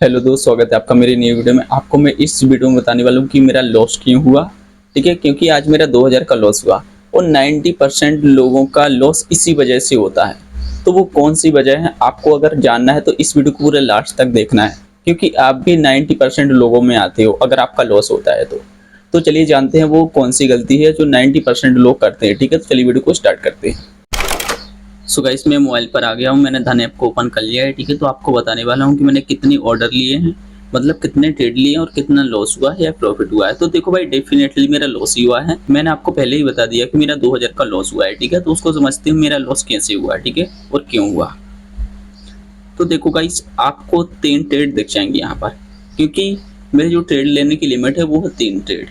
Hello दोस्त, स्वागत है आपका मेरी नई वीडियो में। आपको मैं इस वीडियो में बताने वाला हूँ कि मेरा लॉस क्यों हुआ। ठीक है, क्योंकि आज मेरा 2000 का लॉस हुआ और 90% लोगों का लॉस इसी वजह से होता है। तो वो कौन सी वजह है, आपको अगर जानना है तो इस वीडियो को पूरे लास्ट तक देखना है, क्योंकि आप भी 90% लोगों में आते हो अगर आपका लॉस होता है तो चलिए जानते हैं वो कौन सी गलती है जो 90% लोग करते हैं। ठीक है, तो चलिए वीडियो को स्टार्ट करते हैं। सो गाइस, मैं मोबाइल पर आ गया हूँ, मैंने धन ऐप को ओपन कर लिया है। ठीक है, तो आपको बताने वाला हूँ कि मैंने कितनी ऑर्डर लिए हैं, मतलब कितने ट्रेड लिए हैं और कितना लॉस हुआ है या प्रॉफिट हुआ है। तो देखो भाई, डेफिनेटली मेरा लॉस ही हुआ है। मैंने आपको पहले ही बता दिया कि मेरा 2000 का लॉस हुआ है। ठीक है, तो उसको समझते हैं मेरा लॉस कैसे हुआ है, ठीक है, और क्यों हुआ। तो देखो गाइस, आपको 3 ट्रेड दिख जाएंगे यहाँ पर, क्योंकि मेरे जो ट्रेड लेने की लिमिट है वो है 3 ट्रेड।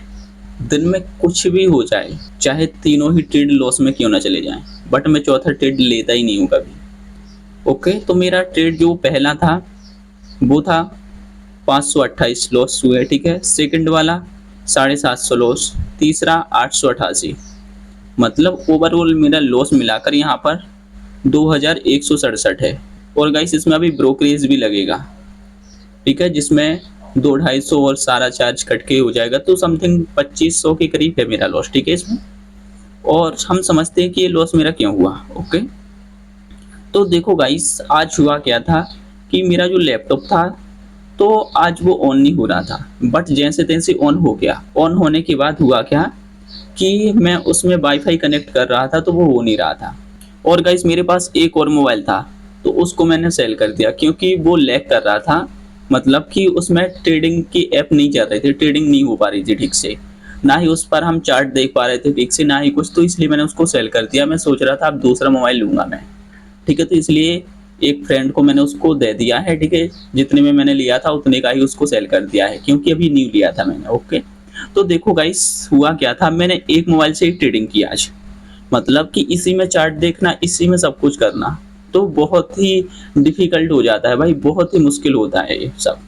दिन में कुछ भी हो जाए, चाहे तीनों ही ट्रेड लॉस में क्यों ना चले जाएं, बट मैं चौथा ट्रेड लेता ही नहीं हूँ कभी। ओके, तो मेरा ट्रेड जो पहला था वो था 528 लॉस हुए। ठीक है, सेकंड वाला 750 लॉस, तीसरा 888, मतलब ओवरऑल मेरा लॉस मिलाकर यहाँ पर 2167 है। और गाइस, इसमें अभी ब्रोकरेज भी लगेगा। ठीक है, जिसमें 200-250 और सारा चार्ज कट के हो जाएगा, तो समथिंग 2500 के करीब है मेरा लॉस। ठीक है इसमें, और हम समझते हैं कि ये लॉस मेरा क्यों हुआ। ओके, तो देखो गाइस, आज हुआ क्या था कि मेरा जो लैपटॉप था तो आज वो ऑन नहीं हो रहा था, बट जैसे तैसे ऑन हो गया। ऑन होने के बाद हुआ क्या कि मैं उसमें वाईफाई कनेक्ट कर रहा था तो वो हो नहीं रहा था। और गाइस, मेरे पास एक और मोबाइल था तो उसको मैंने सेल कर दिया, क्योंकि वो लैग कर रहा था, मतलब कि उसमें ट्रेडिंग की ऐप नहीं चल रही थी, ट्रेडिंग नहीं हो पा रही थी ठीक से, ना ही उस पर हम चार्ट देख पा रहे थे ठीक से, ना ही कुछ। तो इसलिए मैंने उसको सेल कर दिया। मैं सोच रहा था अब दूसरा मोबाइल लूंगा मैं। ठीक है, तो इसलिए एक फ्रेंड को मैंने उसको दे दिया है। ठीक है, जितने में मैंने लिया था उतने का ही उसको सेल कर दिया है, क्योंकि अभी न्यू लिया था मैंने। ओके, तो देखो गाइस, हुआ क्या था, मैंने एक मोबाइल से ही ट्रेडिंग की आज, मतलब कि इसी में चार्ट देखना, इसी में सब कुछ करना, तो बहुत ही डिफिकल्ट हो जाता है भाई, बहुत ही मुश्किल होता है ये सब।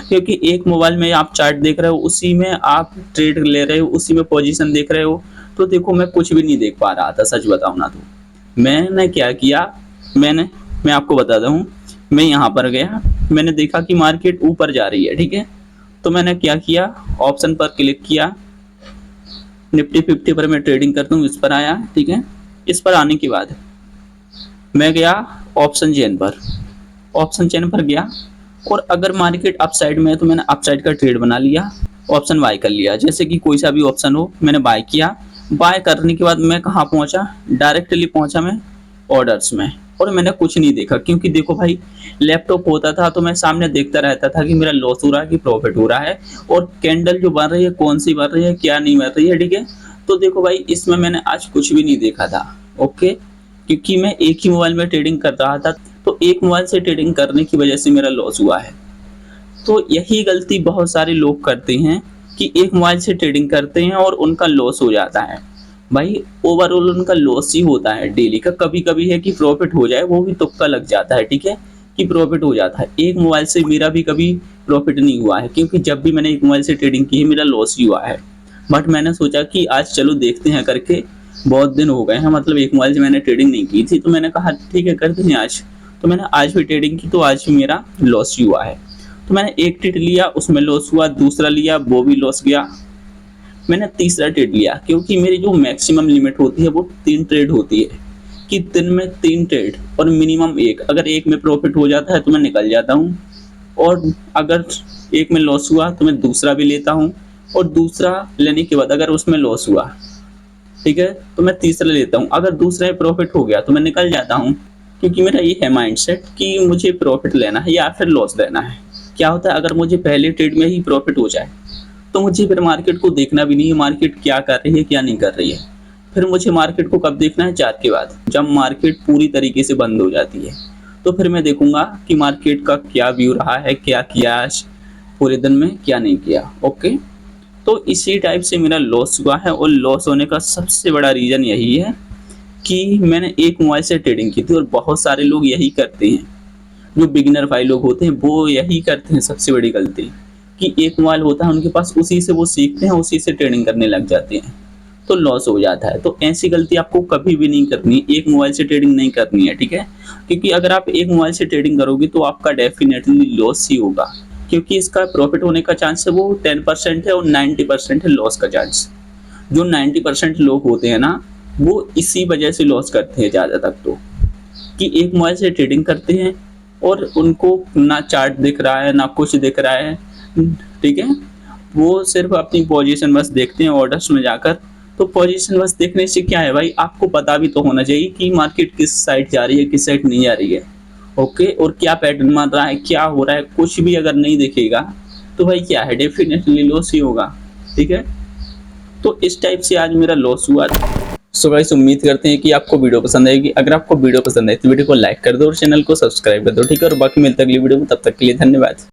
क्योंकि एक मोबाइल में आप चार्ट देख रहे हो, उसी में आप ट्रेड ले रहे हो, उसी में पोजीशन देख रहे हो, तो देखो मैं कुछ भी नहीं देख पा रहा था, सच बताऊं ना। तो मैंने क्या किया, मैं आपको बताता हूँ। मैं यहाँ पर गया, मैंने देखा कि मार्केट ऊपर जा रही है। ठीक है, तो मैंने क्या किया, ऑप्शन पर क्लिक किया, निफ्टी 50 पर मैं ट्रेडिंग करता हूँ, इस पर आया। ठीक है, इस पर आने के बाद मैं गया ऑप्शन चेन पर, ऑप्शन चेन पर गया, और अगर मार्केट अप साइड में है तो मैंने अप साइड का ट्रेड बना लिया, ऑप्शन बाय कर लिया। जैसे कि कोई सा भी ऑप्शन हो, मैंने बाय किया। बाय करने के बाद मैं कहाँ पहुंचा, डायरेक्टली पहुंचा मैं ऑर्डर्स में, और मैंने कुछ नहीं देखा, क्योंकि देखो भाई, लैपटॉप होता था तो मैं सामने देखता रहता था कि मेरा लॉस हो रहा है कि प्रॉफिट हो रहा है, और कैंडल जो बन रही है कौन सी बन रही है क्या नहीं बन रही है। ठीक है, तो देखो भाई, इसमें मैंने आज कुछ भी नहीं देखा था। ओके, क्योंकि मैं एक ही मोबाइल में ट्रेडिंग कर रहा था, तो एक मोबाइल से ट्रेडिंग करने की वजह से मेरा लॉस हुआ है। तो यही गलती बहुत सारे लोग करते हैं कि एक मोबाइल से ट्रेडिंग करते हैं और उनका लॉस हो जाता है। भाई, ओवरऑल उनका लॉस ही होता है डेली का। कभी कभी है कि प्रॉफिट हो जाए, वो भी तुक्का लग जाता है। ठीक है, कि प्रॉफिट हो जाता है। एक मोबाइल से मेरा भी कभी प्रॉफिट नहीं हुआ है, क्योंकि जब भी मैंने एक मोबाइल से ट्रेडिंग की है मेरा लॉस ही हुआ है। बट मैंने सोचा कि आज चलो देखते हैं करके, बहुत दिन हो गए हैं, मतलब एक मोबाइल से मैंने ट्रेडिंग नहीं की थी, तो मैंने कहा ठीक है करते हैं आज। तो मैंने आज भी ट्रेडिंग की, तो आज भी मेरा लॉस ही हुआ है। तो मैंने एक ट्रेड लिया, उसमें लॉस हुआ, दूसरा लिया, वो भी लॉस गया। मैंने तीसरा ट्रेड लिया, क्योंकि मेरी जो मैक्सिमम लिमिट होती है वो 3 ट्रेड होती है, कि दिन में 3 ट्रेड और मिनिमम एक। अगर एक में प्रॉफिट हो जाता है तो मैं निकल जाता हूँ, और अगर एक में लॉस हुआ तो मैं दूसरा भी लेता हूँ, और दूसरा लेने के बाद अगर उसमें लॉस हुआ, ठीक है, तो मैं तीसरा लेता हूँ। अगर दूसरे में प्रॉफिट हो गया तो मैं निकल जाता हूँ, क्योंकि मेरा ये है माइंडसेट कि मुझे प्रॉफिट लेना है या फिर लॉस लेना है। क्या होता है, अगर मुझे पहले ट्रेड में ही प्रॉफिट हो जाए तो मुझे फिर मार्केट को देखना भी नहीं है, मार्केट क्या कर रही है क्या नहीं कर रही है। फिर मुझे मार्केट को कब देखना है, चार्ट के बाद, जब मार्केट पूरी तरीके से बंद हो जाती है, तो फिर मैं देखूंगा कि मार्केट का क्या व्यू रहा है, क्या किया आज पूरे दिन में, क्या नहीं किया। ओके, तो इसी टाइप से मेरा लॉस हुआ है, और लॉस होने का सबसे बड़ा रीज़न यही है कि मैंने एक मोबाइल से ट्रेडिंग की थी। और बहुत सारे लोग यही करते हैं, जो बिगिनर भाई लोग होते हैं वो यही करते हैं, सबसे बड़ी गलती, कि एक मोबाइल होता है उनके पास, उसी से वो सीखते हैं, उसी से ट्रेडिंग करने लग जाते हैं। तो लॉस हो जाता है। तो ऐसी गलती आपको कभी भी नहीं करनी, एक मोबाइल से ट्रेडिंग नहीं करनी है, ठीक है? क्योंकि अगर आप एक मोबाइल से ट्रेडिंग करोगे तो आपका डेफिनेटली लॉस ही होगा, क्योंकि इसका प्रॉफिट होने का चांस है वो 10% है और 90% है लॉस का चांस। जो 90% लोग होते हैं ना, वो इसी वजह से लॉस करते हैं ज़्यादा तक, तो कि एक मोबाइल से ट्रेडिंग करते हैं और उनको ना चार्ट दिख रहा है ना कुछ दिख रहा है, ठीक है? वो सिर्फ अपनी पोजीशन बस देखते हैं ऑर्डर्स में जाकर। तो पोजीशन बस देखने से क्या है भाई, आपको पता भी तो होना चाहिए कि मार्केट किस साइड जा रही है, किस साइड नहीं जा रही है, ओके? और क्या पैटर्न मार रहा है, क्या हो रहा है, कुछ भी अगर नहीं दिखेगा तो भाई क्या है, डेफिनेटली लॉस ही होगा, ठीक है? तो इस टाइप से आज मेरा लॉस हुआ। सो गाइस, उम्मीद करते हैं कि आपको वीडियो पसंद आएगी। अगर आपको वीडियो पसंद आए तो वीडियो को लाइक कर दो और चैनल को सब्सक्राइब कर दो, ठीक है? और बाकी मिलते हैं अगली वीडियो में, तब तक के लिए धन्यवाद।